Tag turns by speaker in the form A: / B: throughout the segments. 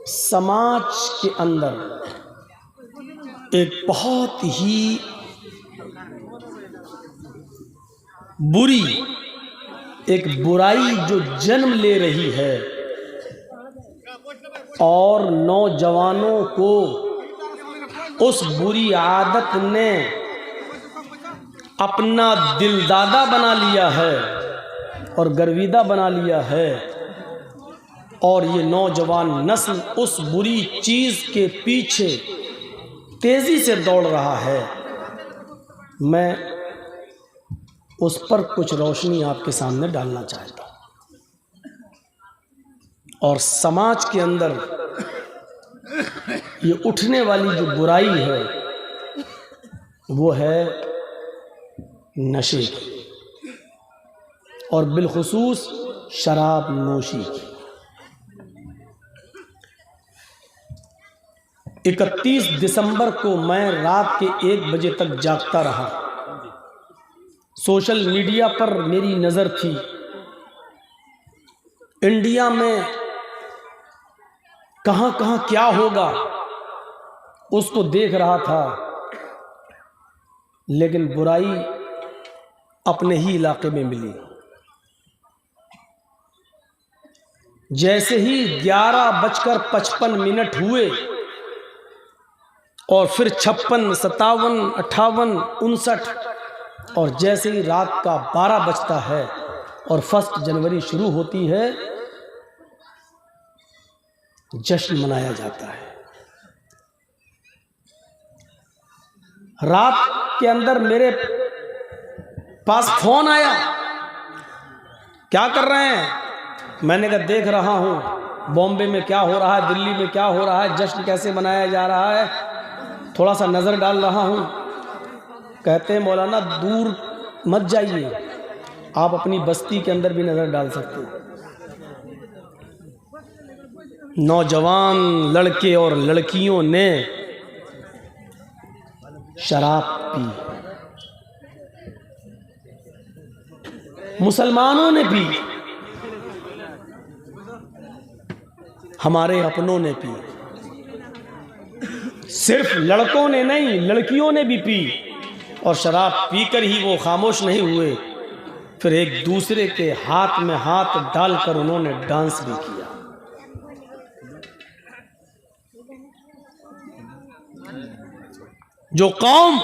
A: समाज के अंदर एक बहुत ही बुरी एक बुराई जो जन्म ले रही है और नौजवानों को उस बुरी आदत ने अपना दिलदादा बना लिया है और गर्विदा बना लिया है, और ये नौजवान नस्ल उस बुरी चीज़ के पीछे तेज़ी से दौड़ रहा है। मैं उस पर कुछ रोशनी आपके सामने डालना चाहता हूँ। और समाज के अंदर ये उठने वाली जो बुराई है वो है नशे की, और बिलखुसूस शराब नोशी की। 31 दिसंबर को मैं रात के 1 बजे तक जागता रहा। सोशल मीडिया पर मेरी नज़र थी। इंडिया में कहां कहां क्या होगा उसको देख रहा था, लेकिन बुराई अपने ही इलाके में मिली। जैसे ही 11:55 हुए और फिर 56, 57, 58, 59 और जैसे ही रात का 12 बजता है और 1 जनवरी शुरू होती है, जश्न मनाया जाता है। रात के अंदर मेरे पास फोन आया, क्या कर रहे हैं? मैंने कहा देख रहा हूं बॉम्बे में क्या हो रहा है, दिल्ली में क्या हो रहा है, जश्न कैसे मनाया जा रहा है, थोड़ा सा नज़र डाल रहा हूं। कहते हैं मौलाना दूर मत जाइए, आप अपनी बस्ती के अंदर भी नज़र डाल सकते हैं। नौजवान लड़के और लड़कियों ने शराब पी, मुसलमानों ने पी, हमारे अपनों ने पी। सिर्फ लड़कों ने नहीं, लड़कियों ने भी पी, और शराब पीकर ही वो खामोश नहीं हुए, फिर एक दूसरे के हाथ में हाथ डालकर उन्होंने डांस भी किया। जो कौम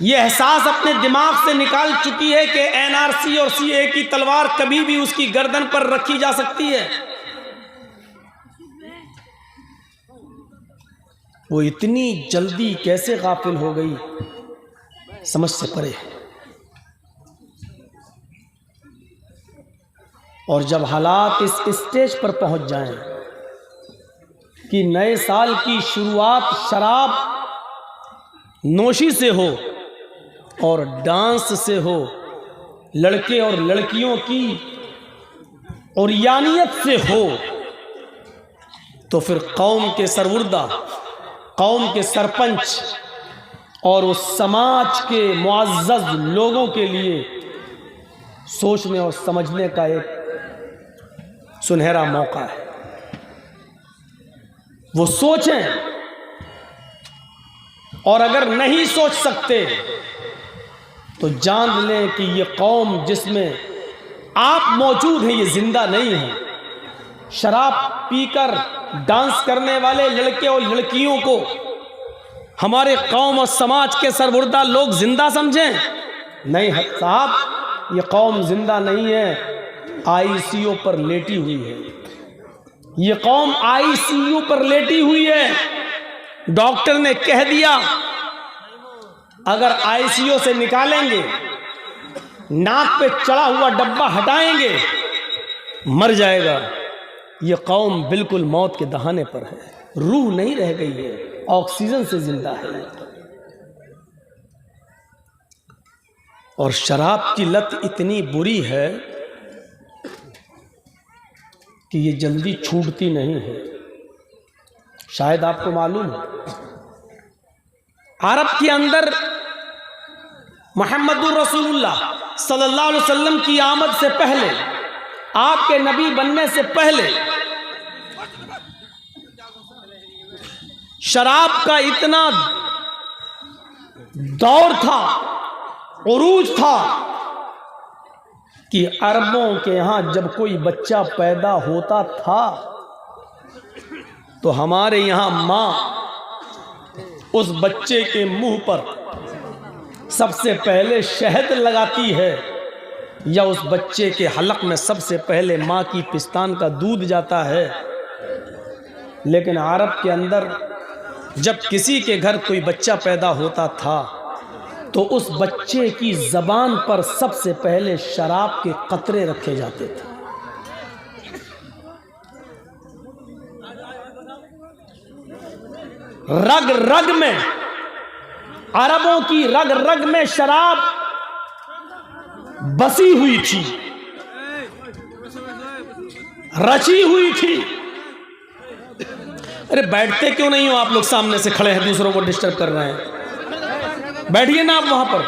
A: ये एहसास अपने दिमाग से निकाल चुकी है कि एनआरसी और सीए की तलवार कभी भी उसकी गर्दन पर रखी जा सकती है, वो इतनी जल्दी कैसे गाफिल हो गई, समझ से परे है। और जब हालात इस स्टेज पर पहुंच जाएं कि नए साल की शुरुआत शराब नोशी से हो और डांस से हो, लड़के और लड़कियों की उरियानियत से हो, तो फिर कौम के सरवुर्दा, कौम के सरपंच और उस समाज के मुअज़्ज़ज़ लोगों के लिए सोचने और समझने का एक सुनहरा मौका है। वो सोचें, और अगर नहीं सोच सकते तो जान लें कि ये कौम जिसमें आप मौजूद हैं ये जिंदा नहीं है। शराब पीकर डांस करने वाले लड़के और लड़कियों को हमारे कौम और समाज के सरवुर्दा लोग जिंदा समझें? नहीं साहब, ये कौम जिंदा नहीं है, आईसीयू पर लेटी हुई है। ये कौम आईसीयू पर लेटी हुई है। डॉक्टर ने कह दिया अगर आईसीयू से निकालेंगे, नाक पे चढ़ा हुआ डब्बा हटाएंगे, मर जाएगा। ये कौम बिल्कुल मौत के दहाने पर है, रूह नहीं रह गई है, ऑक्सीजन से जिंदा है। और शराब की लत इतनी बुरी है कि ये जल्दी छूटती नहीं है। शायद आपको मालूम है, अरब के अंदर मुहम्मदुर रसूलुल्लाह सल्लल्लाहु अलैहि वसल्लम की आमद से पहले आपके नबी बनने से पहले शराब का इतना दौर था, उरूज था कि अरबों के यहां जब कोई बच्चा पैदा होता था तो हमारे यहां मां उस बच्चे के मुंह पर सबसे पहले शहद लगाती है, या उस बच्चे के हलक में सबसे पहले मां की पिस्तान का दूध जाता है। लेकिन अरब के अंदर जब किसी के घर कोई बच्चा पैदा होता था तो उस बच्चे की जबान पर सबसे पहले शराब के कतरे रखे जाते थे। रग रग में, अरबों की रग रग में शराब बसी हुई थी, रची हुई थी। अरे बैठते क्यों नहीं हो आप लोग? सामने से खड़े हैं, दूसरों को डिस्टर्ब कर रहे हैं। बैठिए ना आप वहां पर।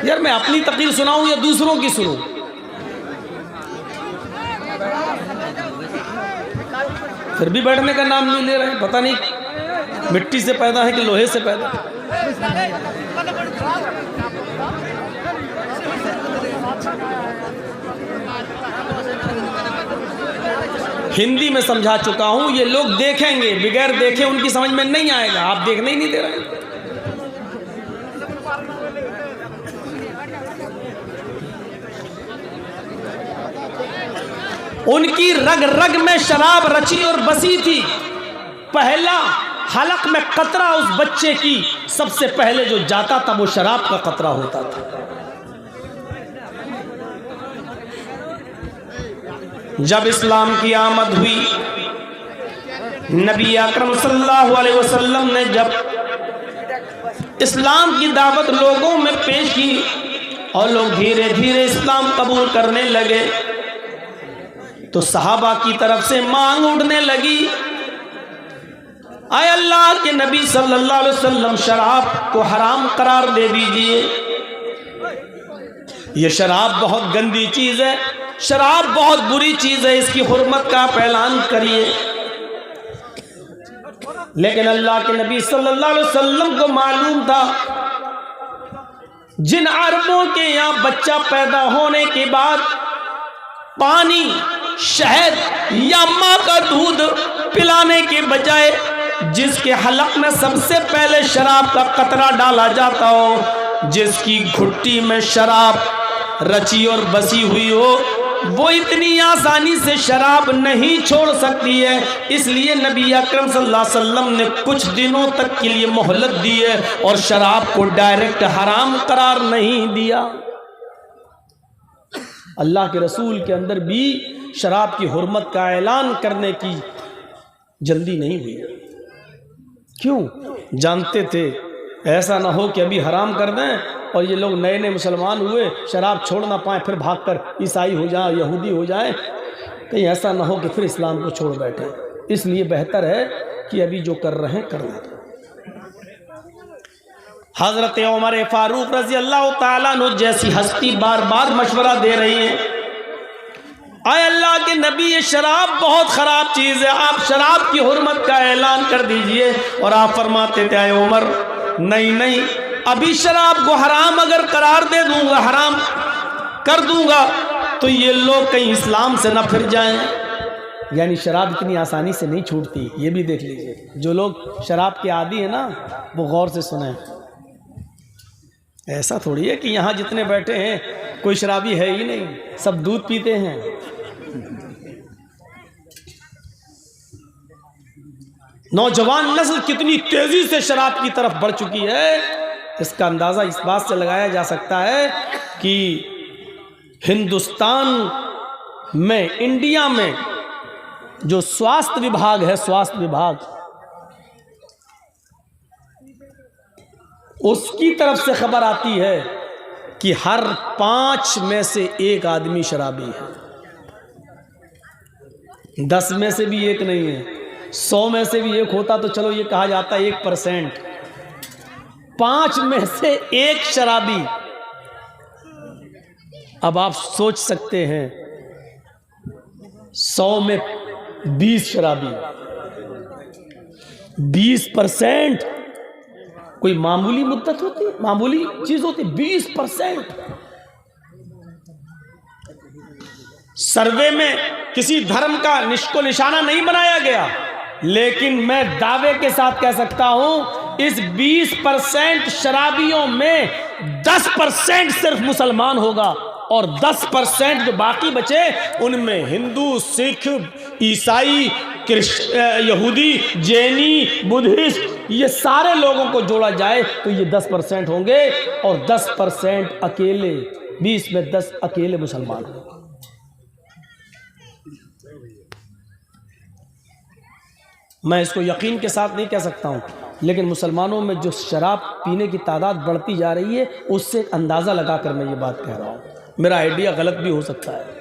A: यार मैं अपनी तकरीर सुनाऊं या दूसरों की सुनूं? फिर भी बैठने का नाम नहीं ले रहे हैं। पता नहीं मिट्टी से पैदा है कि लोहे से पैदा। हिंदी में समझा चुका हूं, ये लोग देखेंगे, बगैर देखे उनकी समझ में नहीं आएगा। आप देखने ही नहीं दे रहे हैं। उनकी रग रग में शराब रची और बसी थी। पहला हलक में कतरा उस बच्चे की सबसे पहले जो जाता था वो शराब का कतरा होता था। जब इस्लाम की आमद हुई, नबी अकरम सल्लल्लाहु अलैहि वसल्लम ने जब इस्लाम की दावत लोगों में पेश की और लोग धीरे धीरे इस्लाम कबूल करने लगे तो सहाबा की तरफ से मांग उठने लगी, आए अल्लाह के नबी सल्लल्लाहु अलैहि वसल्लम शराब को हराम करार दे दीजिए। ये शराब बहुत गंदी चीज है, शराब बहुत बुरी चीज है, इसकी हुर्मत का आप ऐलान करिए। लेकिन अल्लाह के नबी सल्लल्लाहु अलैहि वसल्लम को मालूम था जिन अरबों के यहाँ बच्चा पैदा होने के बाद पानी, शहद या मां का दूध पिलाने के बजाय जिसके हलक में सबसे पहले शराब का कतरा डाला जाता हो, जिसकी घुट्टी में शराब रची और बसी हुई हो, वो इतनी आसानी से शराब नहीं छोड़ सकती है। इसलिए नबी अकरम सल्लल्लाहु अलैहि वसल्लम ने कुछ दिनों तक के लिए मोहलत दी है और शराब को डायरेक्ट हराम करार नहीं दिया। अल्लाह के रसूल के अंदर भी शराब की हुर्मत का ऐलान करने की जल्दी नहीं हुई। क्यों? जानते थे ऐसा ना हो कि अभी हराम कर दें और ये लोग नए नए मुसलमान हुए, शराब छोड़ ना पाए, फिर भागकर ईसाई हो जाए, यहूदी हो जाए, कहीं ऐसा ना हो कि फिर इस्लाम को छोड़ बैठे। इसलिए बेहतर है कि अभी जो कर रहे हैं करना दो। हजरत उमर फारूक रजी अल्लाह ताला अन्हु जैसी हस्ती बार बार मशवरा दे रही है, आए अल्लाह के नबी ये शराब बहुत ख़राब चीज़ है, आप शराब की हुर्मत का ऐलान कर दीजिए। और आप फरमाते थे, आए उमर नहीं नहीं, अभी शराब को हराम अगर करार दे दूंगा, हराम कर दूंगा, तो ये लोग कहीं इस्लाम से ना फिर जाएं। यानी शराब इतनी आसानी से नहीं छूटती, ये भी देख लीजिए। जो लोग शराब के आदी हैं ना, वो गौर से सुने। ऐसा थोड़ी है कि यहाँ जितने बैठे हैं कोई शराबी है ही नहीं, सब दूध पीते हैं। नौजवान नस्ल कितनी तेजी से शराब की तरफ बढ़ चुकी है, इसका अंदाज़ा इस बात से लगाया जा सकता है कि हिंदुस्तान में, इंडिया में जो स्वास्थ्य विभाग है, स्वास्थ्य विभाग, उसकी तरफ से खबर आती है कि हर 5 में से 1 आदमी शराबी है। 10 में से भी 1 नहीं है, 100 में से भी 1 होता तो चलो ये कहा जाता है 1%। 5 में से 1 शराबी। अब आप सोच सकते हैं 100 में 20 शराबी, 20% कोई मामूली मुद्दत होती, मामूली चीज होती? 20%। सर्वे में किसी धर्म का को निशाना नहीं बनाया गया, लेकिन मैं दावे के साथ कह सकता हूं इस 20% शराबियों में 10% सिर्फ मुसलमान होगा, और 10% जो बाकी बचे उनमें हिंदू, सिख, ईसाई, यहूदी, जैनी, बुद्धिस्ट, ये सारे लोगों को जोड़ा जाए तो ये 10% होंगे, और 10% अकेले, 20 में 10 अकेले मुसलमान होंगे। मैं इसको यकीन के साथ नहीं कह सकता हूं, लेकिन मुसलमानों में जो शराब पीने की तादाद बढ़ती जा रही है उससे अंदाज़ा लगाकर मैं ये बात कह रहा हूं। मेरा आइडिया गलत भी हो सकता है,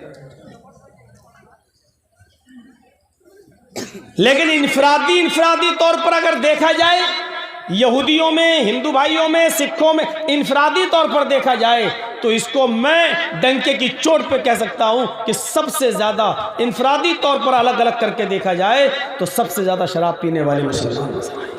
A: लेकिन इनफरादी तौर पर अगर देखा जाए, यहूदियों में, हिंदू भाइयों में, सिखों में, इनफरादी तौर पर देखा जाए तो इसको मैं डंके की चोट पे कह सकता हूं कि सबसे ज्यादा इनफरादी तौर पर अलग अलग करके देखा जाए तो सबसे ज्यादा शराब पीने वाले मुसलमान हैं।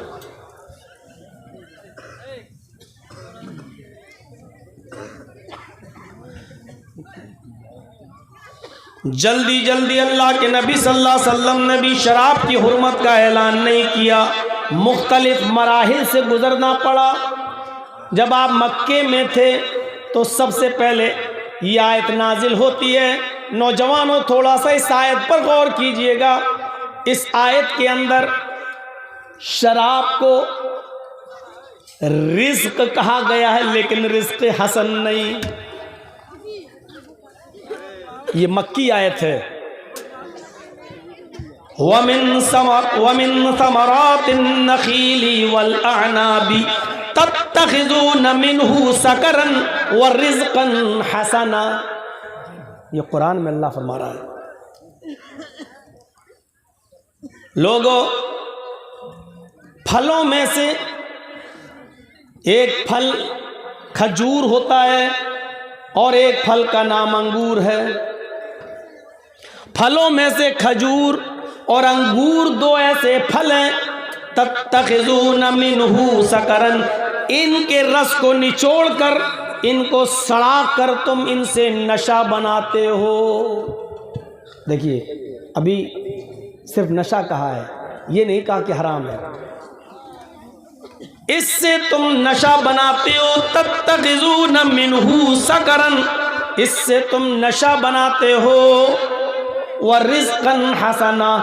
A: जल्दी जल्दी अल्लाह के नबी सल्लल्लाहु अलैहि वसल्लम ने भी शराब की हुर्मत का ऐलान नहीं किया, मुख्तलिफ मराहिल से गुजरना पड़ा। जब आप मक्के में थे तो सबसे पहले ये आयत नाजिल होती है। नौजवानों, थोड़ा सा इस आयत पर गौर कीजिएगा। इस आयत के अंदर शराब को रिज्क कहा गया है, लेकिन रिज्क हसन नहीं। ये मक्की आयत है। वमिन समरातिन नखीली वल अनाबी तत्तखिज़ून मिन्हु सकरन व रिज़्क़न हसना। ये कुरान में अल्लाह फरमा रहा है। लोगों, फलों में से एक फल खजूर होता है और एक फल का नाम अंगूर है। फलों में से खजूर और अंगूर दो ऐसे फल हैं, तत्तखिज़ून मिन्हु सकरन, इनके रस को निचोड़कर, इनको सड़ा कर तुम इनसे नशा बनाते हो। देखिए, अभी सिर्फ नशा कहा है, ये नहीं कहा कि हराम है। इससे तुम नशा बनाते हो। तत्तखिज़ून मिन्हु सकरन, इससे तुम नशा बनाते हो। व रिज़्क़न हसना,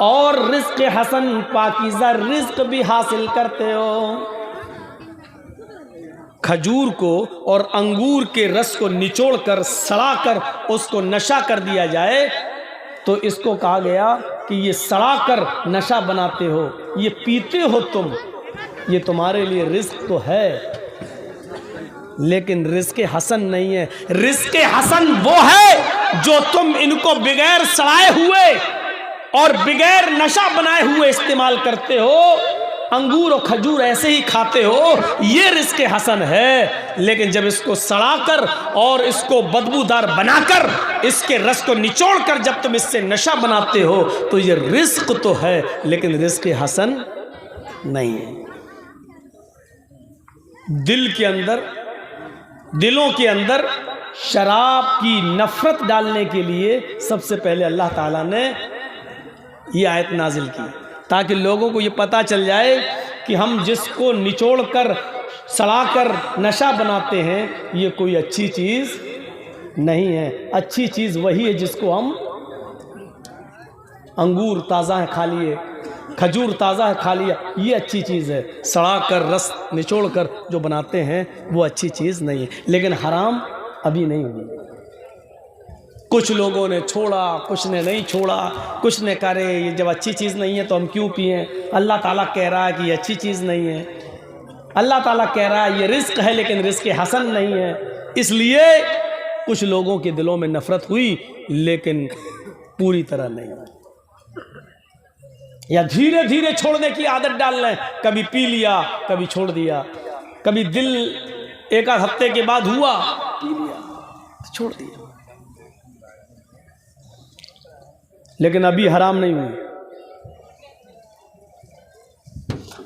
A: और रिज़्क़ हसन, पाकीज़ा रिज़्क़ भी हासिल करते हो। खजूर को और अंगूर के रस को निचोड़कर, सड़ाकर उसको नशा कर दिया जाए तो इसको कहा गया कि ये सड़ाकर नशा बनाते हो, ये पीते हो तुम, ये तुम्हारे लिए रिज़्क़ तो है, लेकिन रिज़्क़ हसन नहीं है। रिज़्क़ हसन वो है जो तुम इनको बगैर सड़ाए हुए और बगैर नशा बनाए हुए इस्तेमाल करते हो। अंगूर और खजूर ऐसे ही खाते हो, ये रिज़्क़ हसन है। लेकिन जब इसको सड़ाकर और इसको बदबूदार बनाकर, इसके रस को निचोड़कर जब तुम इससे नशा बनाते हो तो ये रिज़्क़ तो है, लेकिन रिज़्क़ हसन नहीं है। दिलों के अंदर शराब की नफरत डालने के लिए सबसे पहले अल्लाह ताला ने ये आयत नाजिल की, ताकि लोगों को ये पता चल जाए कि हम जिसको निचोड़कर, सड़ाकर नशा बनाते हैं, ये कोई अच्छी चीज़ नहीं है। अच्छी चीज़ वही है जिसको हम, अंगूर ताज़ा है खा लिए, खजूर ताज़ा है खा लिया, ये अच्छी चीज़ है। सड़ा कर, रस निचोड़ कर जो बनाते हैं वो अच्छी चीज़ नहीं है। लेकिन हराम अभी नहीं हुई। कुछ लोगों ने छोड़ा, कुछ ने नहीं छोड़ा, कुछ ने कहा ये जब अच्छी चीज़ नहीं है तो हम क्यों पिएं। अल्लाह ताला कह रहा है कि ये अच्छी चीज़ नहीं है। अल्लाह ताला कह रहा है ये रिज़्क़ है, लेकिन रिज़्क़ हसन नहीं है। इसलिए कुछ लोगों के दिलों में नफ़रत हुई, लेकिन पूरी तरह नहीं, या धीरे धीरे छोड़ने की आदत डाल लें। कभी पी लिया, कभी छोड़ दिया, कभी दिल एक आध हफ्ते के बाद हुआ, पी लिया। तो छोड़ दिया, लेकिन अभी हराम नहीं हुई।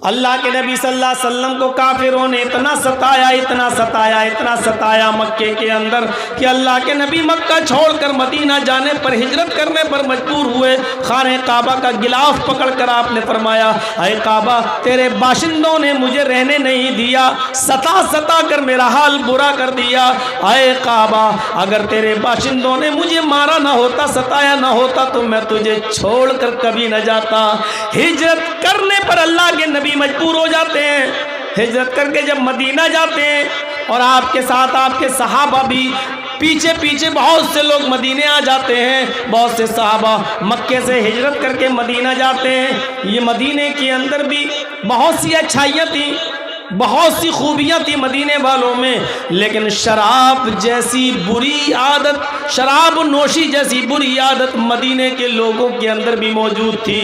A: अल्लाह के नबी सल्लल्लाहु अलैहि वसल्लम को काफिरों ने इतना सताया मक्के के अंदर कि अल्लाह के नबी मक्का छोड़कर मदीना जाने पर, हिजरत करने पर मजबूर हुए। खाने काबा का गिलाफ पकड़कर आपने फरमाया, ऐ काबा, तेरे बाशिंदों ने मुझे रहने नहीं दिया, सता कर मेरा हाल बुरा कर दिया। ऐ काबा, अगर तेरे बाशिंदों ने मुझे मारा ना होता, सताया ना होता, तो मैं तुझे छोड़कर कभी न जाता। हिजरत करने पर अल्लाह के नबी मजबूर हो जाते हैं। हिजरत करके जब मदीना जाते हैं और आपके साथ आपके सहाबा भी, पीछे पीछे बहुत से लोग मदीने आ जाते हैं। बहुत से सहाबा मक्के से हिजरत करके मदीना जाते हैं। ये मदीने के अंदर भी बहुत सी अच्छाइयाँ थी, बहुत सी खूबियाँ थी मदीने वालों में, लेकिन शराब जैसी बुरी आदत, शराब नोशी जैसी बुरी आदत मदीने के लोगों के अंदर भी मौजूद थी।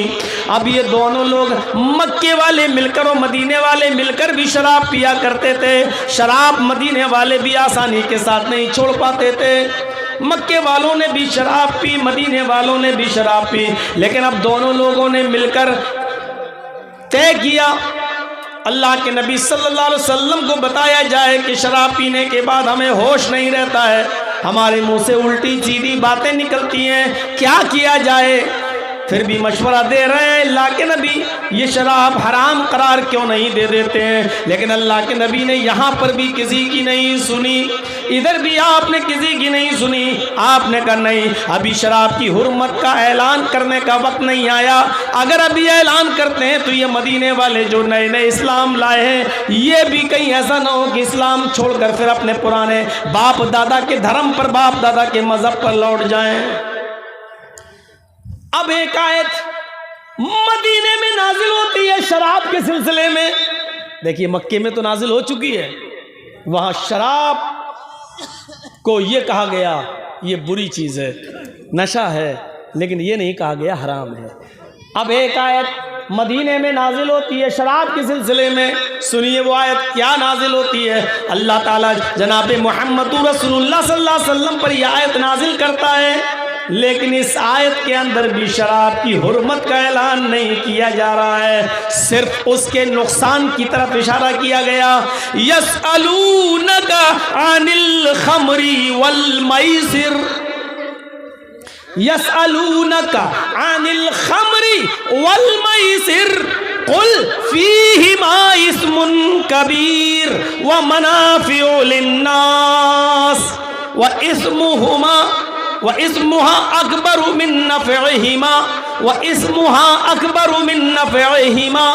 A: अब ये दोनों लोग, मक्के वाले मिलकर और मदीने वाले मिलकर भी शराब पिया करते थे। शराब मदीने वाले भी आसानी के साथ नहीं छोड़ पाते थे। मक्के वालों ने भी शराब पी, मदीने वालों ने भी शराब पी, लेकिन अब दोनों लोगों ने मिलकर तय किया, अल्लाह के नबी सल्लल्लाहु अलैहि वसल्लम को बताया जाए कि शराब पीने के बाद हमें होश नहीं रहता है, हमारे मुंह से उल्टी सीधी बातें निकलती हैं, क्या किया जाए। फिर भी मशवरा दे रहे हैं अल्लाह के नबी, ये शराब हराम करार क्यों नहीं दे देते हैं। लेकिन अल्लाह के नबी ने यहाँ पर भी किसी की नहीं सुनी, इधर भी आपने किसी की नहीं सुनी। आपने कहा नहीं, अभी शराब की हुर्मत का ऐलान करने का वक्त नहीं आया। अगर अभी ऐलान करते हैं तो ये मदीने वाले जो नए नए इस्लाम लाए हैं, ये भी कहीं ऐसा ना हो कि इस्लाम छोड़कर फिर अपने पुराने बाप दादा के धर्म पर, बाप दादा के मजहब पर लौट जाएं। अब एक आयत मदीने में नाजिल होती है शराब के सिलसिले में। देखिए, मक्के में तो नाजिल हो चुकी है, वहां शराब को ये कहा गया ये बुरी चीज है, नशा है, लेकिन ये नहीं कहा गया हराम है। अब एक आयत मदीने में नाजिल होती है शराब के सिलसिले में। सुनिए वो आयत क्या नाजिल होती है। अल्लाह ताला जनाब मोहम्मद रसूलुल्लाह सल्लल्लाहु अलैहि वसल्लम पर यह आयत नाजिल करता है, लेकिन इस आयत के अंदर भी शराब की हुर्मत का ऐलान नहीं किया जा रहा है, सिर्फ उसके नुकसान की तरफ इशारा किया गया। यसअलूनका अनिल खमरी वल मैसिर, यसअलूनका अनिल खमरी वल मैसिर कुल फीहिमा इस्मुन कबीर व मनाफिउ लिन्नास व इस्मुहुमा व इस्मुहा अकबरु मिन नफ़इहिमा व इस्मुहा अकबरु मिन नफ़इहिमा।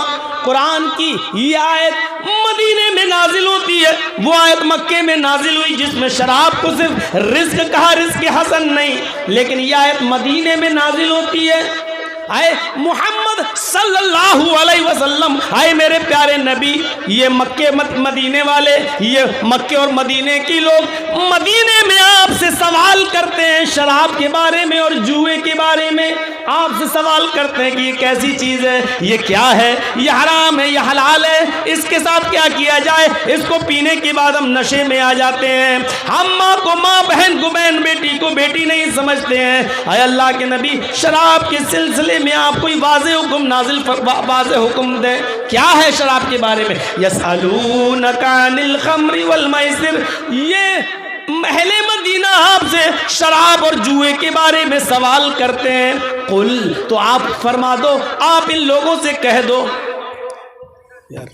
A: कुरान की ये आयत मदीने में नाजिल होती है। वो आयत मक्के में नाजिल हुई जिसमें शराब को सिर्फ रिस्क कहा, रिस्क हसन नहीं, लेकिन ये आयत मदीने में नाजिल होती है। आए मोहम्मद सल्लल्लाहु अलैहि वसल्लम, आए मेरे प्यारे नबी, ये मक्के मदीने वाले, ये मक्के और मदीने की लोग मदीने में आपसे सवाल करते हैं शराब के बारे में और जुए के बारे में। आपसे सवाल करते हैं कि ये कैसी चीज़ है, ये क्या है, ये हराम है, ये हलाल है, इसके साथ क्या किया जाए। इसको पीने के बाद हम नशे में आ जाते हैं, हम माँ को माँ, बहन को बहन, बेटी को बेटी नहीं समझते हैं। आए अल्लाह के नबी, शराब के सिलसिले में आप कोई वाज़े हुक्म नाजिल, वाज़े हुक्म दें, क्या है शराब के बारे में। यसअलूनका अनिल खम्रि वल मैसिर, ये महले मदीना आपसे शराब और जुए के बारे में सवाल करते हैं। कुल, तो आप फरमा दो, आप इन लोगों से कह दो। यार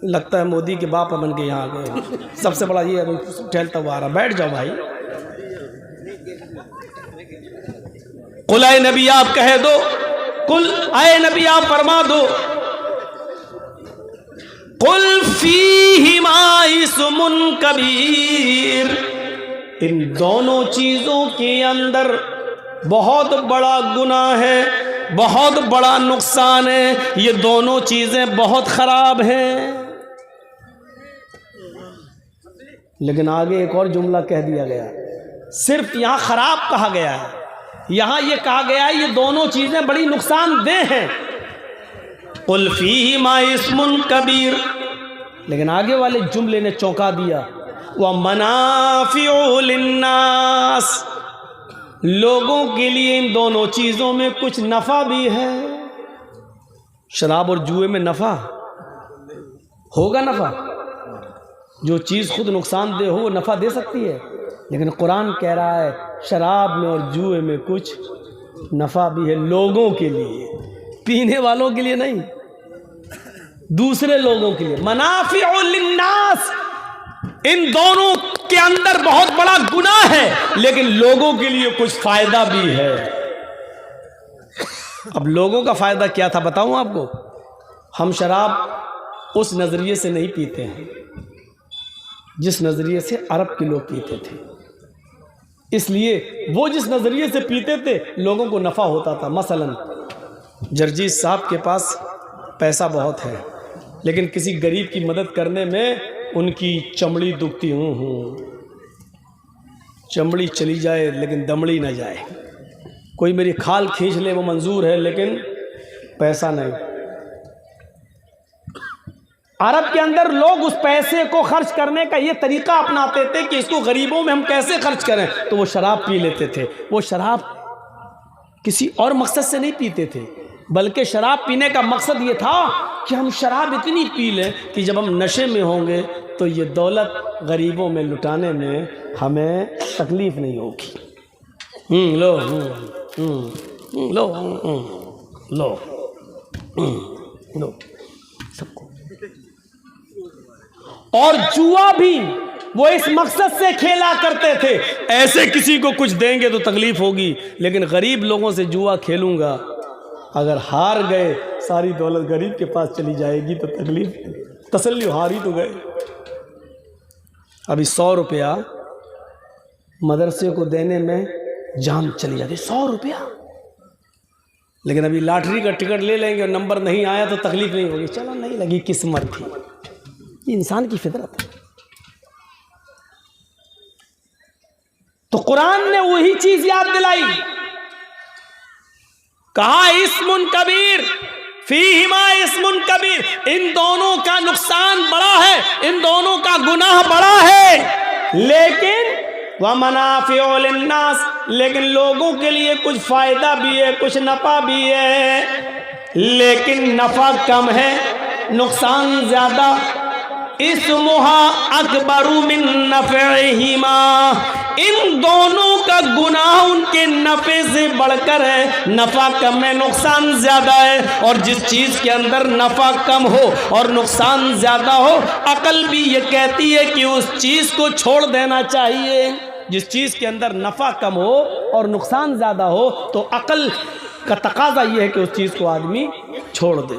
A: लगता है मोदी के बाप बन के यहाँ आ गए, सबसे बड़ा ये ठहलता हुआ आ रहा। बैठ जाओ भाई। कुल आए नबी आप कह दो, कुल आए नबी आप फरमा दो, कुल फीहिमा इस्मुन कबीर, इन दोनों चीजों के अंदर बहुत बड़ा गुनाह है, बहुत बड़ा नुकसान है, ये दोनों चीजें बहुत खराब हैं। लेकिन आगे एक और जुमला कह दिया गया, सिर्फ यहाँ खराब कहा गया है, यहाँ ये कहा गया है ये दोनों चीजें बड़ी नुकसानदेह हैं। कुल फीहिमा इस्मुन कबीर, लेकिन आगे वाले जुमले ने चौंका दिया। व मनाफिउ लिन्नास, लोगों के लिए इन दोनों चीज़ों में कुछ नफ़ा भी है। शराब और जुए में नफ़ा होगा, नफ़ा जो चीज़ खुद नुकसानदेह हो वो नफ़ा दे सकती है, लेकिन कुरान कह रहा है शराब में और जुए में कुछ नफ़ा भी है लोगों के लिए, पीने वालों के लिए नहीं, दूसरे लोगों के लिए। मनाफिउ लिन्नास, इन दोनों के अंदर बहुत बड़ा गुनाह है, लेकिन लोगों के लिए कुछ फायदा भी है। अब लोगों का फायदा क्या था बताऊं आपको। हम शराब उस नजरिए से नहीं पीते हैं जिस नजरिए से अरब के लोग पीते थे, इसलिए वो जिस नजरिए से पीते थे लोगों को नफा होता था। मसलन जर्जीस साहब के पास पैसा बहुत है, लेकिन किसी गरीब की मदद करने में उनकी चमड़ी दुखती, चमड़ी चली जाए लेकिन दमड़ी ना जाए। कोई मेरी खाल खींच ले वो मंजूर है, लेकिन पैसा नहीं। अरब के अंदर लोग उस पैसे को खर्च करने का ये तरीका अपनाते थे कि इसको गरीबों में हम कैसे खर्च करें, तो वो शराब पी लेते थे। वो शराब किसी और मकसद से नहीं पीते थे, बल्कि शराब पीने का मकसद ये था कि हम शराब इतनी पी लें कि जब हम नशे में होंगे तो ये दौलत गरीबों में लुटाने में हमें तकलीफ नहीं होगी। लो लो लो लो सबको। और जुआ भी वो इस मकसद से खेला करते थे, ऐसे किसी को कुछ देंगे तो तकलीफ होगी, लेकिन गरीब लोगों से जुआ खेलूंगा, अगर हार गए सारी दौलत गरीब के पास चली जाएगी तो तकलीफ, तसल्ली, हार ही तो गए। अभी 100 रुपया मदरसे को देने में जान चली जाती, 100 रुपया, लेकिन अभी लॉटरी का टिकट ले लेंगे और नंबर नहीं आया तो तकलीफ नहीं होगी, चलो नहीं लगी, किस्मत थी। ये इंसान की फितरत है। तो कुरान ने वही चीज याद दिलाई, कहा इस्मुन कबीर फीहिमा इस्मुन कबीर, इन दोनों का नुकसान बड़ा है, इन दोनों का गुनाह बड़ा है, लेकिन व मनाफिउ लिन्नास, लेकिन लोगों के लिए कुछ फायदा भी है, कुछ नफा भी है, लेकिन नफा कम है, नुकसान ज्यादा। इस्मुहा अकबरु मिन नफ़इहिमा, इन दोनों का गुनाह उनके नफ़े से बढ़कर है, नफ़ा कम है, नुकसान ज़्यादा है। और जिस चीज़ के अंदर नफ़ा कम हो और नुकसान ज़्यादा हो, अकल भी ये कहती है कि उस चीज़ को छोड़ देना चाहिए। जिस चीज़ के अंदर नफ़ा कम हो और नुकसान ज़्यादा हो तो अकल का तकाजा ये है कि उस चीज़ को आदमी छोड़ दे।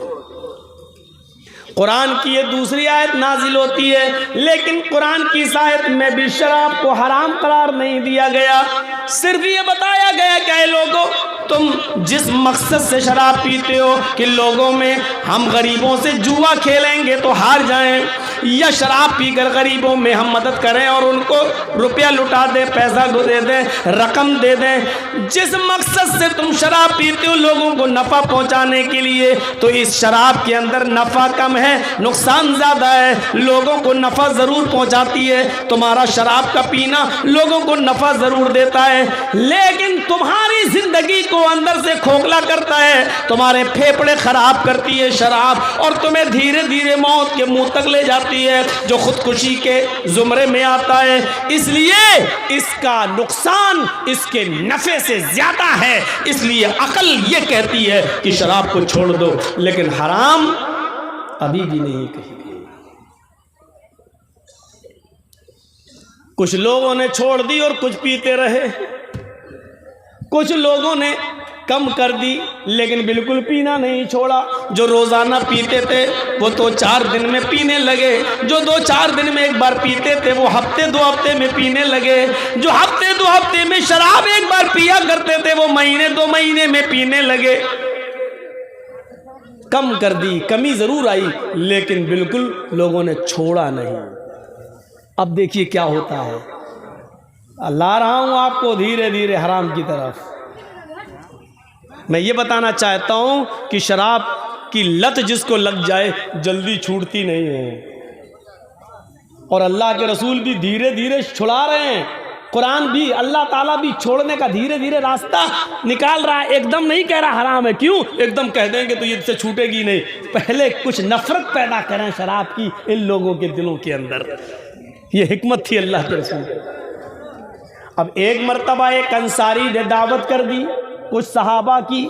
A: कुरान की ये दूसरी आयत नाजिल होती है, लेकिन कुरान की इस आयत में भी शराब को हराम करार नहीं दिया गया, सिर्फ ये बताया गया कि ऐ लोगों, तुम जिस मकसद से शराब पीते हो कि लोगों में हम गरीबों से जुआ खेलेंगे तो हार जाएं, या शराब पीकर गरीबों में हम मदद करें और उनको रुपया लुटा दें, पैसा दे दें, रकम दे दें, जिस मकसद से तुम शराब पीते हो लोगों को नफ़ा पहुंचाने के लिए, तो इस शराब के अंदर नफ़ा कम है, नुकसान ज़्यादा है। लोगों को नफ़ा ज़रूर पहुंचाती है, तुम्हारा शराब का पीना लोगों को नफ़ा ज़रूर देता है, लेकिन तुम्हारी ज़िंदगी को अंदर से खोखला करता है, तुम्हारे फेफड़े खराब करती है शराब, और तुम्हें धीरे धीरे मौत के मुंह तक ले जाती है, जो खुदकुशी के जुमरे में आता है। इसलिए इसका नुकसान इसके नफे से ज्यादा है, इसलिए अकल ये कहती है कि शराब को छोड़ दो, लेकिन हराम अभी भी नहीं कही गई। कुछ लोगों ने छोड़ दी और कुछ पीते रहे, कुछ लोगों ने कम कर दी लेकिन बिल्कुल पीना नहीं छोड़ा। जो रोज़ाना पीते थे वो तो 4 दिन में पीने लगे, जो 2-4 दिन में एक बार पीते थे वो हफ्ते 2 हफ्ते में पीने लगे, जो हफ्ते 2 हफ्ते में शराब एक बार पिया करते थे वो महीने 2 महीने में पीने लगे। कम कर दी, कमी ज़रूर आई, लेकिन बिल्कुल लोगों ने छोड़ा नहीं। अब देखिए क्या होता है। ला रहा हूँ आपको धीरे धीरे हराम की तरफ। मैं ये बताना चाहता हूँ कि शराब की लत जिसको लग जाए जल्दी छूटती नहीं है। और अल्लाह के रसूल भी धीरे धीरे छुड़ा रहे हैं, कुरान भी, अल्लाह ताला भी छोड़ने का धीरे धीरे रास्ता निकाल रहा है। एकदम नहीं कह रहा हराम है, क्यों? एकदम कह देंगे तो ये इससे छूटेगी नहीं। पहले कुछ नफरत पैदा करें शराब की इन लोगों के दिलों के अंदर। ये हिकमत थी अल्लाह के रसूल। अब एक मर्तबा एक अंसारी ने दावत कर दी कुछ सहाबा की।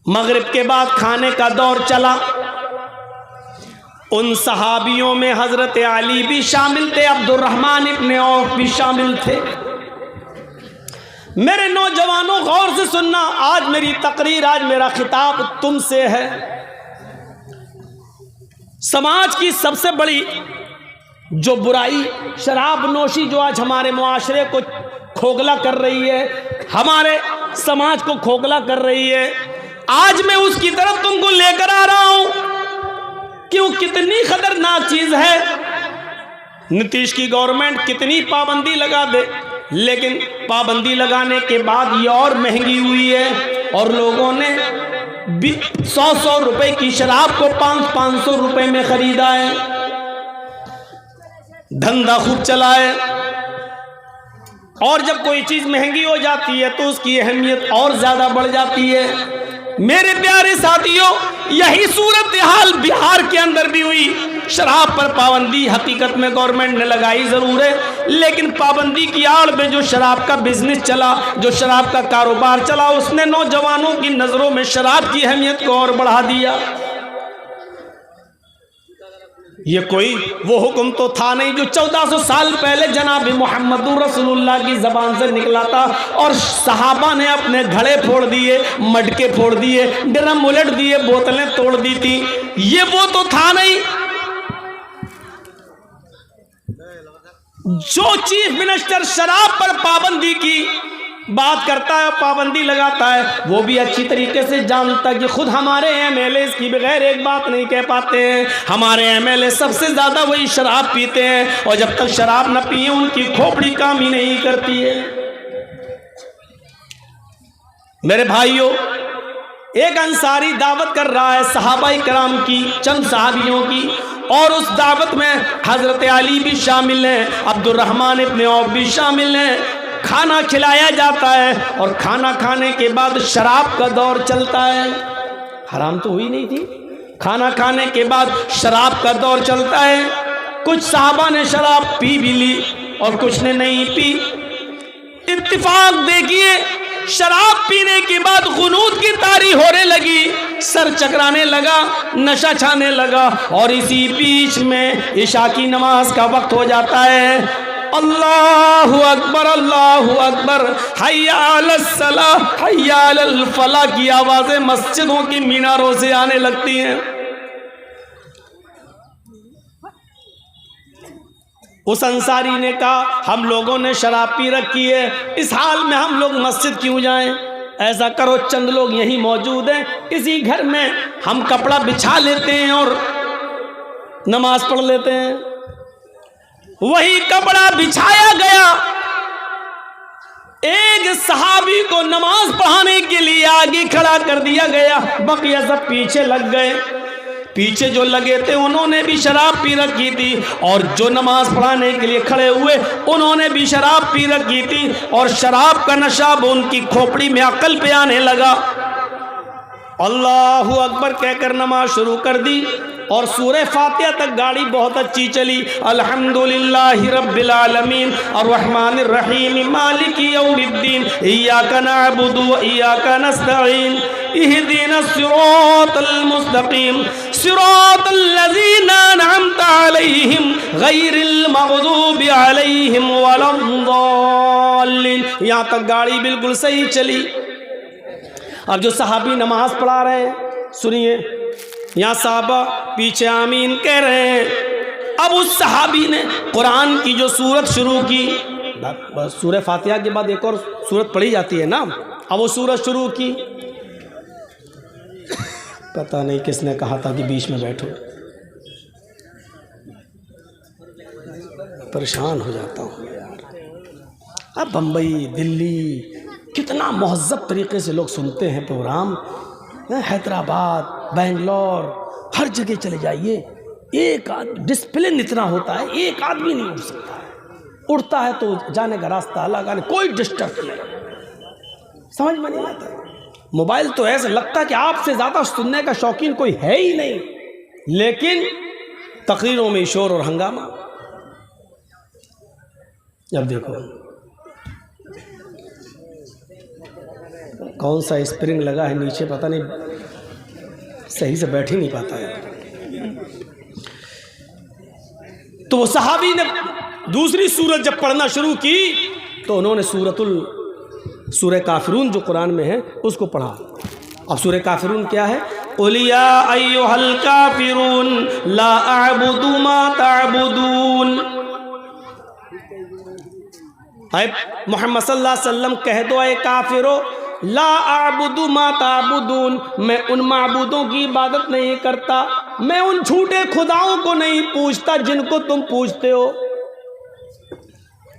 A: मगरिब के बाद खाने का दौर चला। उन सहाबियों में हजरत अली भी शामिल थे, अब्दुर्रहमान इब्न औफ भी शामिल थे। मेरे नौजवानों गौर से सुनना, आज मेरी तकरीर, आज मेरा खिताब तुमसे है। समाज की सबसे बड़ी जो बुराई शराब नोशी, जो आज हमारे मुआशरे को खोखला कर रही है, हमारे समाज को खोखला कर रही है, आज मैं उसकी तरफ तुमको लेकर आ रहा हूं। क्यों? कितनी खतरनाक चीज है। नीतीश की गवर्नमेंट कितनी पाबंदी लगा दे, लेकिन पाबंदी लगाने के बाद ये और महंगी हुई है और लोगों ने 100-100 रुपए की शराब को 500-500 रुपए में खरीदा है, धंधा खूब चला है। और जब कोई चीज महंगी हो जाती है तो उसकी अहमियत और ज्यादा बढ़ जाती है। मेरे प्यारे साथियों, यही सूरत हाल बिहार के अंदर भी हुई। शराब पर पाबंदी हकीकत में गवर्नमेंट ने लगाई जरूर है, लेकिन पाबंदी की आड़ में जो शराब का बिजनेस चला, जो शराब का कारोबार चला, उसने नौजवानों की नजरों में शराब की अहमियत को और बढ़ा दिया। ये कोई वो हुक्म तो था नहीं जो 1400 साल पहले जनाब मोहम्मद रसूलुल्लाह की जबान से निकला था, और सहाबा ने अपने घड़े फोड़ दिए, मटके फोड़ दिए, ड्रम उलट दिए, बोतलें तोड़ दी थी। ये वो तो था नहीं। जो चीफ मिनिस्टर शराब पर पाबंदी की बात करता है, पाबंदी लगाता है, वो भी अच्छी तरीके से जानता है कि खुद हमारे एमएलए इसकी बगैर एक बात नहीं कह पाते हैं। हमारे एमएलए सबसे ज्यादा वही शराब पीते हैं, और जब तक शराब न पिए उनकी खोपड़ी काम ही नहीं करती है। मेरे भाइयों, एक अंसारी दावत कर रहा है सहाबाई कराम की, चंद सहाबियों की, और उस दावत में हजरत अली भी शामिल हैं, अब्दुर्रहमान इब्न औफ भी शामिल हैं। खाना खिलाया जाता है और खाना खाने के बाद शराब का दौर चलता है। हराम तो हुई नहीं थी। खाना खाने के बाद शराब का दौर चलता है। कुछ साहबा ने शराब पी भी ली और कुछ ने नहीं पी। इत्तिफाक देखिए, शराब पीने के बाद गुनूत की तारी होने लगी, सर चकराने लगा, नशा छाने लगा, और इसी बीच में इशा की नमाज का वक्त हो जाता है। अल्लाहु अकबर, अल्लाहु अकबर, हय्या अलस सलाह, हय्या अलल फलाह की आवाजें मस्जिदों की मीनारों से आने लगती हैं। उस अंसारी ने कहा, हम लोगों ने शराब पी रखी है, इस हाल में हम लोग मस्जिद क्यों जाएं? ऐसा करो, चंद लोग यहीं मौजूद हैं, इसी घर में हम कपड़ा बिछा लेते हैं और नमाज पढ़ लेते हैं। वही कपड़ा बिछाया गया। एक सहाबी को नमाज पढ़ाने के लिए आगे खड़ा कर दिया गया, बकिया सब पीछे लग गए। पीछे जो लगे थे उन्होंने भी शराब पी रखी थी, और जो नमाज पढ़ाने के लिए खड़े हुए उन्होंने भी शराब पी रखी थी, और शराब का नशा उनकी खोपड़ी में अकल पे आने लगा। अल्लाहु अकबर कहकर नमाज शुरू कर दी, और सूरह फातिहा तक गाड़ी बहुत अच्छी चली। अल्हम्दुलिल्लाहि रब्बिल आलमीन अर्रहमानिर रहीम मालिकी यौमिद्दीन इय्याका नअबुदु व इय्याका नस्तईन इहदिनस सिरातल मुस्तकीम सिरातल लज़ीना अनअमता अलैहिम गैरिल मग़दूबि अलैहिम वलद्दाल्लीन। यहाँ तक गाड़ी बिल्कुल सही चली। अब जो सहाबी नमाज पढ़ा रहे हैं, सुनिए, यहाँ साहबा पीछे आमीन कह रहे हैं। अब उस सहाबी ने कुरान की जो सूरत शुरू की, सूरह फातिहा के बाद एक और सूरत पढ़ी जाती है ना, अब वो सूरत शुरू की। पता नहीं किसने कहा था कि बीच में बैठो, परेशान हो जाता हूँ यार। अब बम्बई, दिल्ली, कितना महज़्ज़ब तरीके से लोग सुनते हैं प्रोग्राम। हैदराबाद, बेंगलोर, हर जगह चले जाइए, एक डिसिप्लिन इतना होता है, एक आदमी नहीं उठ सकता है। उड़ता है तो जाने का रास्ता अलग, आने कोई डिस्टर्ब नहीं, समझ में नहीं आता। मोबाइल तो ऐसा लगता है कि आपसे ज़्यादा सुनने का शौकीन कोई है ही नहीं, लेकिन तकरीरों में शोर और हंगामा। अब देखो कौन सा स्प्रिंग लगा है नीचे, पता नहीं, सही से बैठ ही नहीं पाता है। तो वो सहाबी ने दूसरी सूरत जब पढ़ना शुरू की तो उन्होंने सूरह काफिरून जो कुरान में है उसको पढ़ा। अब सूरह काफिरून क्या है? क़ुल या अय्युहल काफिरून ला अअबुदु मा तअबुदून। मोहम्मद सल्लल्लाहु अलैहि वसल्लम कह दो, ऐ काफिरो, ला अअबुदु मा तअबुदून, मैं उन माबूदों की इबादत नहीं करता, मैं उन झूठे खुदाओं को नहीं पूजता जिनको तुम पूजते हो।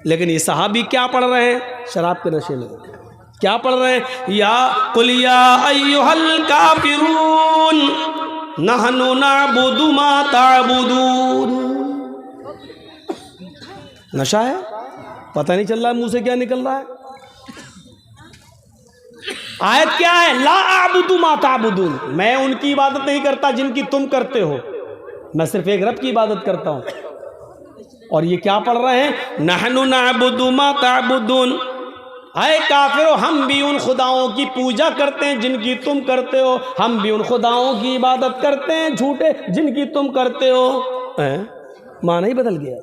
A: लेकिन ये सहाबी क्या पढ़ रहे हैं? शराब के नशे में क्या पढ़ रहे हैं? या कुल या अय्युहल काफिरून नहनु नअबुदु मा तअबुदून। नशा है, पता नहीं चल रहा है मुंह से क्या निकल रहा है। आयत क्या है? ला अअबुदु मा तअबुदून, मैं उनकी इबादत नहीं करता जिनकी तुम करते हो, मैं सिर्फ एक रब की इबादत करता हूं। और ये क्या पढ़ रहे हैं? नहनु नअबुदु मा तअबुदून, आए काफिरो, हम भी उन खुदाओं की पूजा करते हैं जिनकी तुम करते हो, हम भी उन खुदाओं की इबादत करते हैं झूठे जिनकी तुम करते हो। माना ही बदल गया।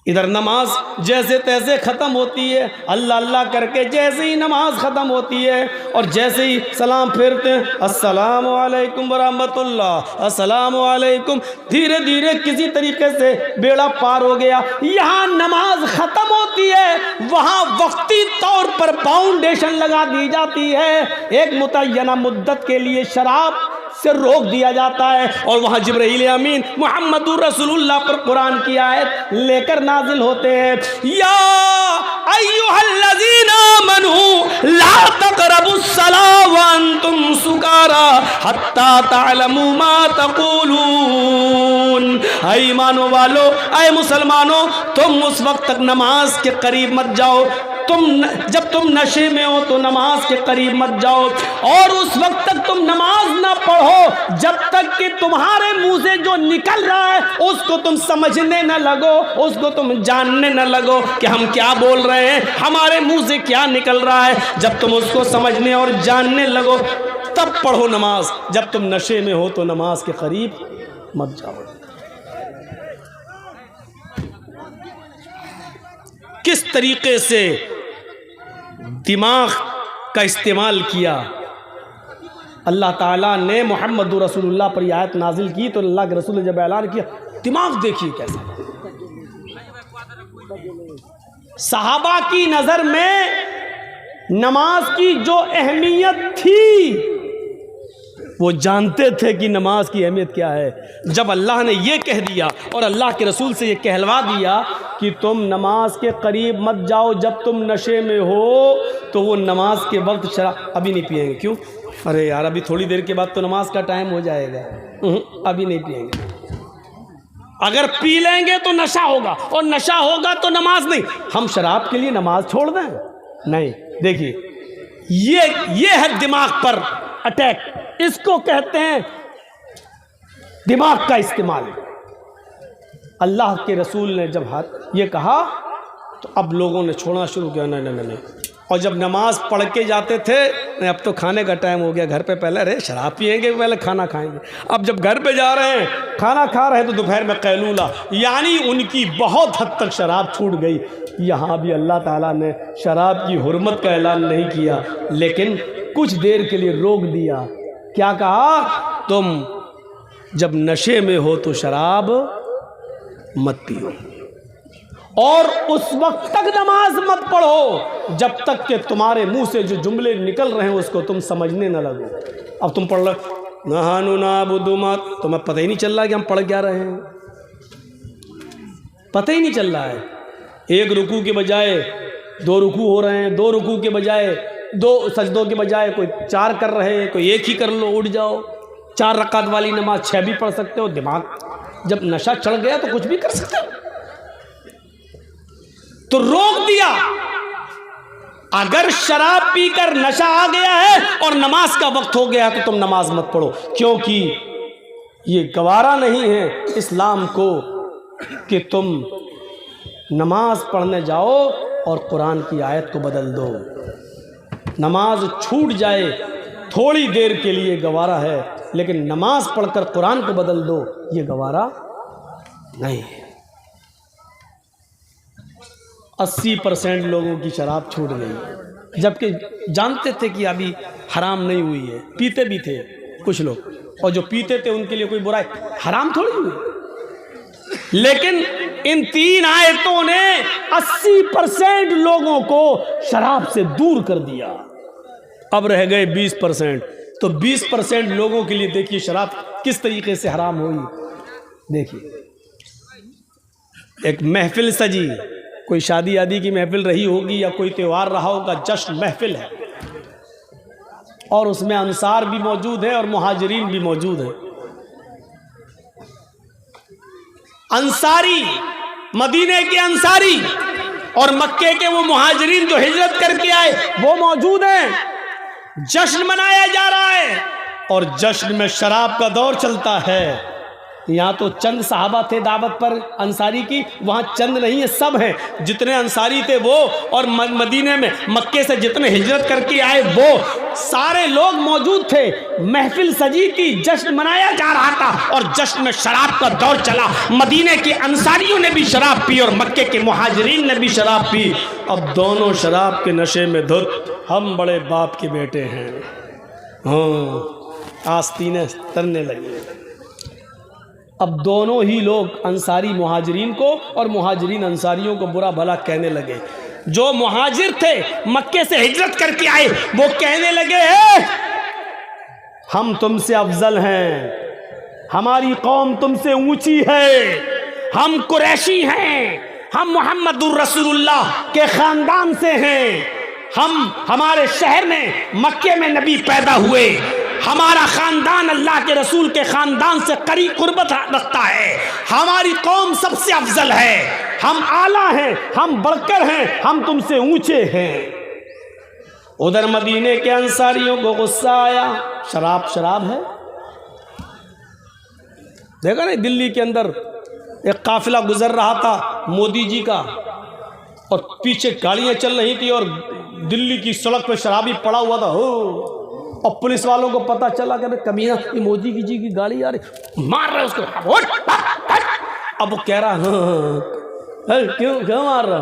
A: इधर नमाज जैसे तैसे ख़त्म होती है, अल्लाह अल्लाह करके जैसे ही नमाज ख़त्म होती है और जैसे ही सलाम फेरते हैं, अस्सलामु अलैकुम वरहमतुल्लाह, अस्सलामु अलैकुम, धीरे धीरे किसी तरीके से बेड़ा पार हो गया। यहाँ नमाज ख़त्म होती है, वहाँ वक्ती तौर पर फाउंडेशन लगा दी जाती है। एक मुतय्यना मुद्दत के लिए शराब से रोक दिया जाता है और वहाँ जिब्रील अमीन मुहम्मदुर रसूलुल्लाह पर कुरान की आयत लेकर नाजिल होते हैं। या अय्युहल्लज़ीना आमनू ला तक़रबुस्सलाह व अंतुम सुकारा हत्ता तअलमू मा तक़ूलून। ऐ ईमानो वालो, ऐ मुसलमानों, तुम उस वक्त तक नमाज के करीब मत जाओ, जब तुम नशे में हो तो नमाज के करीब मत जाओ, और उस वक्त तक तुम नमाज ना पढ़ो जब तक कि तुम्हारे मुंह से जो निकल रहा है उसको तुम समझने न लगो, उसको तुम जानने न लगो कि हम क्या बोल रहे हैं, हमारे मुंह से क्या निकल रहा है। जब तुम उसको समझने और जानने लगो तब पढ़ो नमाज, जब तुम नशे में हो तो नमाज के करीब मत जाओ। किस तरीके से दिमाग का इस्तेमाल किया। अल्लाह ताला ने मुहम्मद रसूलुल्लाह पर यह आयत नाजिल की तो अल्लाह के रसूल ने जब ऐलान किया, दिमाग देखिए कैसा। सहाबा की नज़र में नमाज की जो अहमियत थी वो जानते थे कि नमाज की अहमियत क्या है। जब अल्लाह ने ये कह दिया और अल्लाह के रसूल से ये कहलवा दिया कि तुम नमाज के करीब मत जाओ जब तुम नशे में हो, तो वो नमाज के वक्त शराब अभी नहीं पिएंगे। क्यों? अरे यार अभी थोड़ी देर के बाद तो नमाज का टाइम हो जाएगा, अभी नहीं पिएंगे। अगर पी लेंगे तो नशा होगा और नशा होगा तो नमाज नहीं। हम शराब के लिए नमाज छोड़ दें? नहीं। देखिए ये है दिमाग पर अटैक, इसको कहते हैं दिमाग का इस्तेमाल। अल्लाह के रसूल ने जब ये कहा तो अब लोगों ने छोड़ना शुरू किया, नहीं। और जब नमाज पढ़ के जाते थे, नहीं अब तो खाने का टाइम हो गया, घर पे पहले अरे शराब पिएंगे पहले खाना खाएंगे। अब जब घर पे जा रहे हैं, खाना खा रहे हैं तो दोपहर में कैलूला, यानी उनकी बहुत हद तक शराब छूट गई। यहाँ भी अल्लाह ताला ने शराब की हुर्मत का ऐलान नहीं किया, लेकिन कुछ देर के लिए रोक दिया। क्या कहा? तुम जब नशे में हो तो शराब मत पियो और उस वक्त तक नमाज मत पढ़ो जब तक कि तुम्हारे मुंह से जो जुमले निकल रहे हैं उसको तुम समझने न लगो। अब तुम पढ़ लो नहानु नाबुदु मा, तुम्हें पता ही नहीं चल रहा कि हम पढ़ क्या रहे हैं, पता ही नहीं चल रहा है। एक रुकू के बजाय दो रुकू हो रहे हैं, दो रुकू के बजाय दो सजदों के बजाय कोई 4 कर रहे हैं, कोई एक ही कर लो, उठ जाओ। 4 रकात वाली नमाज 6 भी पढ़ सकते हो। दिमाग जब नशा चढ़ गया तो कुछ भी कर सकते हो। तो रोक दिया। अगर शराब पीकर नशा आ गया है और नमाज का वक्त हो गया तो तुम नमाज मत पढ़ो, क्योंकि ये गवारा नहीं है इस्लाम को कि तुम नमाज पढ़ने जाओ और कुरान की आयत को बदल दो। नमाज छूट जाए थोड़ी देर के लिए गवारा है, लेकिन नमाज पढ़कर कुरान को बदल दो ये गवारा नहीं है। 80% लोगों की शराब छूट गई, जबकि जानते थे कि अभी हराम नहीं हुई है। पीते भी थे कुछ लोग, और जो पीते थे उनके लिए कोई बुराई, हराम थोड़ी हुई। लेकिन इन 3 आयतों ने 80% लोगों को शराब से दूर कर दिया। अब रह गए 20%। तो 20% लोगों के लिए देखिए शराब किस तरीके से हराम हुई। देखिए, एक महफिल सजी, कोई शादी आदि की महफिल रही होगी या कोई त्योहार रहा होगा, जश्न महफिल है, और उसमें अंसार भी मौजूद है और मुहाजिरीन भी मौजूद है। अंसारी, मदीने के अंसारी और मक्के के वो मुहाजिरीन जो हिजरत करके आए वो मौजूद हैं। जश्न मनाया जा रहा है और जश्न में शराब का दौर चलता है। यहाँ तो चंद सहाबा थे दावत पर अंसारी की, वहाँ चंद नहीं है, सब हैं। जितने अंसारी थे वो, और मदीने में मक्के से जितने हिजरत करके आए वो सारे लोग मौजूद थे। महफिल सजी थी, जश्न मनाया जा रहा था और जश्न में शराब का दौर चला। मदीने के अंसारियों ने भी शराब पी और मक्के के मुहाजिरीन ने भी शराब पी। अब दोनों शराब के नशे में धुत। हम बड़े बाप के बेटे हैं, हाँ, आस्तीनें तरने लगे। अब दोनों ही लोग अंसारी मुहाजिरीन को और मुहाजिरीन अंसारियों को बुरा भला कहने लगे। जो मुहाजिर थे मक्के से हिजरत करके आए वो कहने लगे हम तुमसे अफजल हैं, हमारी कौम तुमसे ऊंची है, हम कुरैशी हैं, हम मोहम्मदुर रसूलुल्लाह के खानदान से हैं, हमारे शहर में मक्के में नबी पैदा हुए, हमारा खानदान अल्लाह के रसूल के खानदान से करीब कुर्बत रखता है, हमारी कौम सबसे अफजल है, हम आला हैं, हम बढ़कर हैं, हम तुमसे ऊंचे हैं। उधर मदीने के अंसारियों को गुस्सा आया। शराब है। देखा नहीं, दिल्ली के अंदर एक काफिला गुजर रहा था मोदी जी का, और पीछे गाड़ियां चल रही थी और दिल्ली की सड़क पे शराबी पड़ा हुआ था हो। और पुलिस वालों को पता चला कि कमीना ये मोदी जी की गाड़ी आ रही, मार रहे उसको। अब वो कह रहा क्यों मार रहा,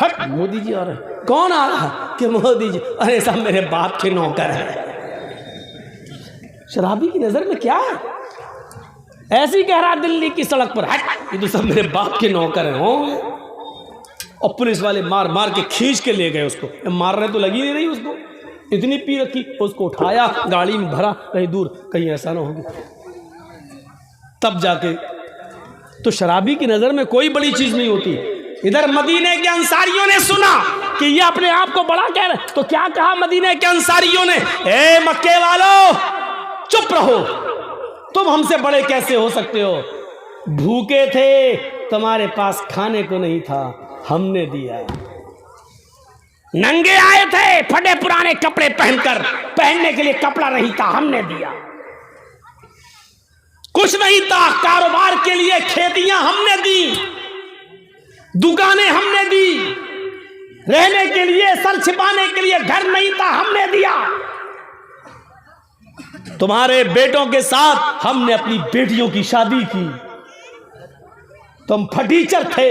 A: हट मोदी जी आ रहे। कौन आ रहा कि मोदी जी? अरे सब मेरे बाप के नौकर है। शराबी की नजर में क्या है, ऐसी कह रहा दिल्ली की सड़क पर, हट ये तो सब मेरे बाप के नौकर हैं होंगे। और पुलिस वाले मार मार के खींच के ले गए उसको। मार रहे तो लगी नहीं रही उसको, इतनी पी रखी। उसको उठाया, गाड़ी में भरा, कहीं दूर, कहीं ऐसा ना होगी। तब जाके तो शराबी की नजर में कोई बड़ी चीज नहीं होती। इधर मदीने के अंसारियों ने सुना कि ये अपने आप को बड़ा कह रहे, तो क्या कहा मदीने के अंसारियों ने, ए मक्के वालों चुप रहो, तुम हमसे बड़े कैसे हो सकते हो? भूखे थे, तुम्हारे पास खाने को नहीं था, हमने दिया। नंगे आए थे, फटे पुराने कपड़े पहनकर, पहनने के लिए कपड़ा नहीं था, हमने दिया। कुछ नहीं था, कारोबार के लिए खेतियां हमने दी, दुकानें हमने दी, रहने के लिए, सर छिपाने के लिए घर नहीं था, हमने दिया। तुम्हारे बेटों के साथ हमने अपनी बेटियों की शादी की। तुम फटीचर थे,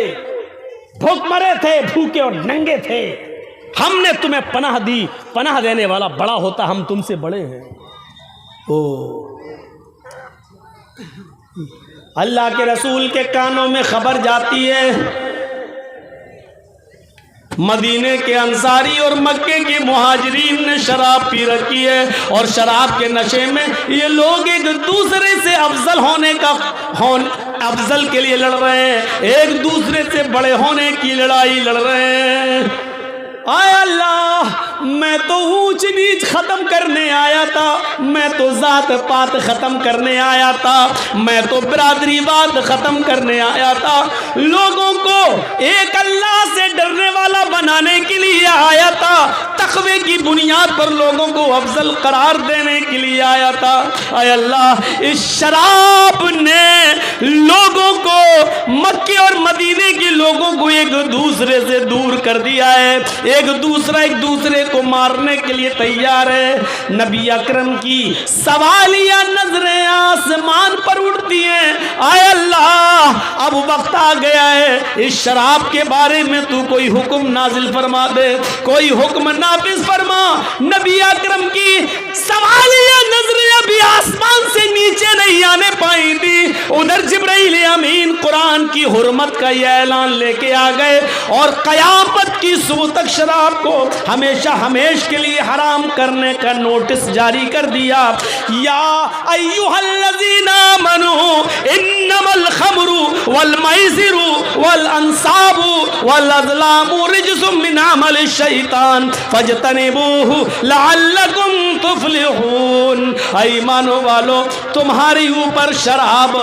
A: भूखमरे थे, भूखे और नंगे थे, हमने तुम्हें पनाह दी। पनाह देने वाला बड़ा होता, हम तुमसे बड़े हैं। ओ अल्लाह के रसूल के कानों में खबर जाती है, मदीने के अंसारी और मक्के के मुहाजिरीन ने शराब पी रखी है, और शराब के नशे में ये लोग एक दूसरे से अफजल अफजल के लिए लड़ रहे हैं, एक दूसरे से बड़े होने की लड़ाई लड़ रहे हैं। आय अल्लाह, मैं तो ऊंच नीच खत्म करने आया था, मैं तो जात पात खत्म करने आया था, मैं तो बिरादरीवाद खत्म करने आया था, लोगों को एक अल्लाह से डरने वाला बनाने के लिए आया था, तकवे की बुनियाद पर लोगों को अफजल करार देने के लिए आया था। आय अल्लाह, इस शराब ने लोगों को, मक्के और मदीने के लोगों को एक दूसरे से दूर कर दिया है, एक दूसरे को मारने के लिए तैयार है। नबी अकरम की सवालिया नजरें आसमान पर उड़ती हैं। आय अल्लाह, अब वक्त आ गया है, इस शराब के बारे में तू कोई हुक्म नाजिल फरमा दे, कोई हुक्म नाफिज फरमा। नबी अकरम की सवालिया नजरें अभी आसमान से नीचे नहीं आने पाई थी, उधर जिब्राइल अमीन कुरान की हुर्मत का यह ऐलान लेके आ गए और कयामत की सुबह तक शराब को हमेशा हमेश के लिए हराम करने का नोटिस जारी कर दिया। या अय्युहल्लज़ीना आमनू इन्नमल खमरु वल मैसिरु वल अंसाबु वल अज़लामु रिज्सुम मिन अमलि शैतान फज्तनिबूहु लअल्लकुम तुफ्लिहून। ईमानो वालो, तुम्हारी ऊपर शराब,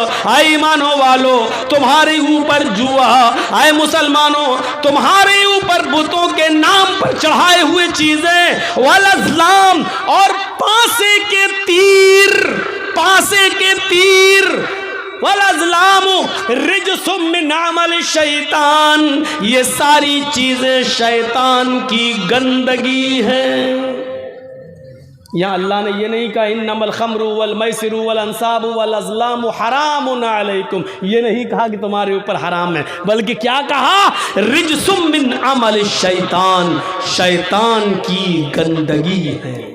A: ईमानो वालो तुम्हारे ऊपर जुआ, आए मुसलमानों तुम्हारे ऊपर बुतों के नाम पर चढ़ाए हुए चीजें, वल अज़लाम और पासे के तीर, वल अज़लामु रिज्सुम मिन अमल शैतान, ये सारी चीजें शैतान की गंदगी है। यहाँ अल्लाह ने ये नहीं कहा इन्नमल खमरु वल मैसिरु वल अंसाबु वल अज़लामु हरामुन अलैकुम, ये नहीं कहा कि तुम्हारे ऊपर हराम है, बल्कि क्या कहा, रिज्सुम मिन अमल शैतान, शैतान की गंदगी है।